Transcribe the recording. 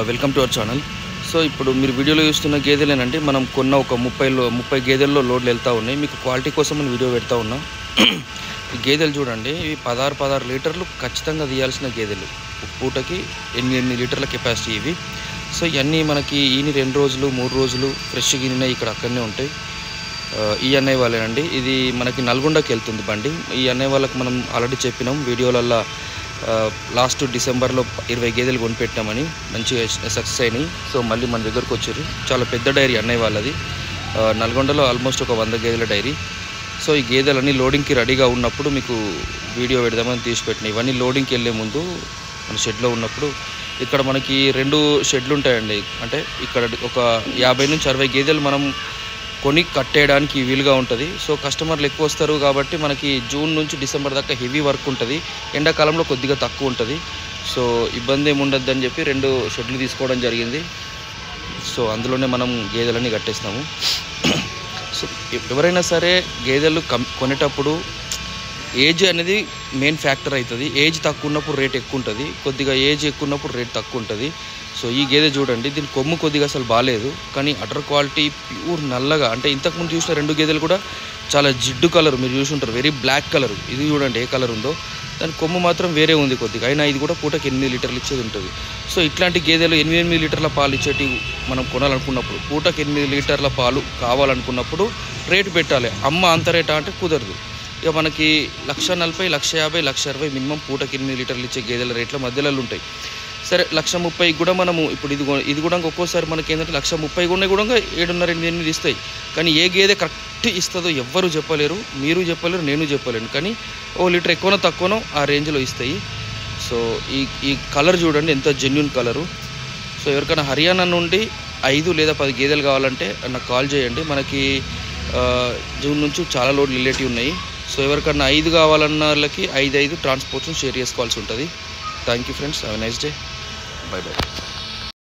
Welcome to our channel. So ఇప్పుడు మీరు వీడియోలో చూస్తున్న గేదెలేనండి. మనం కొన్న ఒక 30 గేదెల్లో లోడ్లు వెళ్తూ ఉన్నాయి. మీకు క్వాలిటీ కోసం నేను వీడియో పెడతా ఉన్నా. ఈ గేదెలు చూడండి, ఇవి 16 లీటర్లు ఖచ్చితంగా తీయాల్సిన గేదెలు. పూటకి 8 లీటర్ల కెపాసిటీ ఇవి. సో ఇవన్నీ మనకి ఈయన 2 రోజులు 3 రోజులు ఫ్రెష్గా ఈయన ఇక్కడ అక్కడనే ఉంటాయి. ఈ అన్నయ్య వాళ్ళేనండి. ఇది మనకి నల్గొండకి వెళ్తుంది బండి. ఈ అన్నయ్య వాళ్ళకి మనం ఆల్రెడీ చెప్పినాం వీడియోలల్లో. లాస్ట్ డిసెంబర్లో 20 గేదెలు కొనిపెట్టామని, మంచిగా సక్సెస్ అయినాయి. సో మళ్ళీ మన దగ్గరకు వచ్చారు. చాలా పెద్ద డైరీ అన్నయ్య వాళ్ళది. నల్గొండలో ఆల్మోస్ట్ ఒక 100 గేదెల డైరీ. సో ఈ గేదెలన్నీ లోడింగ్కి రెడీగా ఉన్నప్పుడు మీకు వీడియో పెడదామని తీసి పెట్టినాయి. ఇవన్నీ లోడింగ్కి వెళ్ళే ముందు మన షెడ్లో ఉన్నప్పుడు ఇక్కడ మనకి 2 షెడ్లు ఉంటాయండి. అంటే ఇక్కడ ఒక 50 నుంచి 60 గేదెలు మనం కొని కట్టేయడానికి వీలుగా ఉంటుంది. సో కస్టమర్లు ఎక్కువ వస్తారు కాబట్టి మనకి జూన్ నుంచి డిసెంబర్ దాకా హెవీ వర్క్ ఉంటుంది. ఎండాకాలంలో కొద్దిగా తక్కువ ఉంటుంది. సో ఇబ్బంది ఏమి ఉండద్దు అని చెప్పి 2 షెడ్లు తీసుకోవడం జరిగింది. సో అందులోనే మనం గేదెలన్నీ కట్టేస్తాము. సో ఎవరైనా సరే గేదెలు కొనేటప్పుడు ఏజ్ అనేది మెయిన్ ఫ్యాక్టర్ అవుతుంది. ఏజ్ తక్కువ ఉన్నప్పుడు రేట్ ఎక్కువ ఉంటుంది, కొద్దిగా ఏజ్ ఎక్కువ ఉన్నప్పుడు రేట్ తక్కువ ఉంటుంది. సో ఈ గేదె చూడండి, దీని కొమ్ము కొద్దిగా అసలు బాగాలేదు, కానీ అటర్ క్వాలిటీ ప్యూర్ నల్లగా. అంటే ఇంతకుముందు చూసిన 2 గేదెలు కూడా చాలా జిడ్డు కలర్, మీరు చూసుంటారు, వెరీ బ్లాక్ కలర్. ఇది చూడండి ఏ కలర్ ఉందో, దాని కొమ్ము మాత్రం వేరే ఉంది కొద్దిగా. అయినా ఇది కూడా పూటకి 8 లీటర్లు ఇచ్చేది ఉంటుంది. సో ఇట్లాంటి గేదెలు 8 లీటర్ల పాలు ఇచ్చేటి మనం కొనాలనుకున్నప్పుడు, పూటకి 8 లీటర్ల పాలు కావాలనుకున్నప్పుడు రేటు పెట్టాలి. అమ్మ అంత రేటా అంటే కుదరదు. ఇక మనకి 1,40,000, 1,50,000, 1,60,000 మినిమం పూటకి 8 లీటర్లు ఇచ్చే గేదెల రేట్ల మధ్యలో ఉంటాయి. సరే 1,30,000 కూడా మనము ఇప్పుడు ఇది కూడా ఒక్కోసారి మనకి ఏంటంటే 1,30,000 కూడా 7.5, 8 ఇస్తాయి. కానీ ఏ గేదె కరెక్ట్ ఇస్తుందో ఎవ్వరు చెప్పలేరు, మీరు చెప్పలేరు, నేను చెప్పలేను. కానీ 1 లీటర్ ఎక్కువనో తక్కువనో ఆ రేంజ్లో ఇస్తాయి. సో ఈ కలర్ చూడండి ఎంత జెన్యున్ కలరు. సో ఎవరికైనా హర్యానా నుండి 5 లేదా 10 గేదెలు కావాలంటే నాకు కాల్ చేయండి. మనకి జూన్ నుంచి చాలా లోడ్లు రిలేటివ్ ఉన్నాయి. సో ఎవరికన్నా 5 కావాలన్న వాళ్ళకి 5 ట్రాన్స్పోర్ట్ను షేర్ చేసుకోవాల్సి ఉంటుంది. Thank you friends, have a nice day. By by.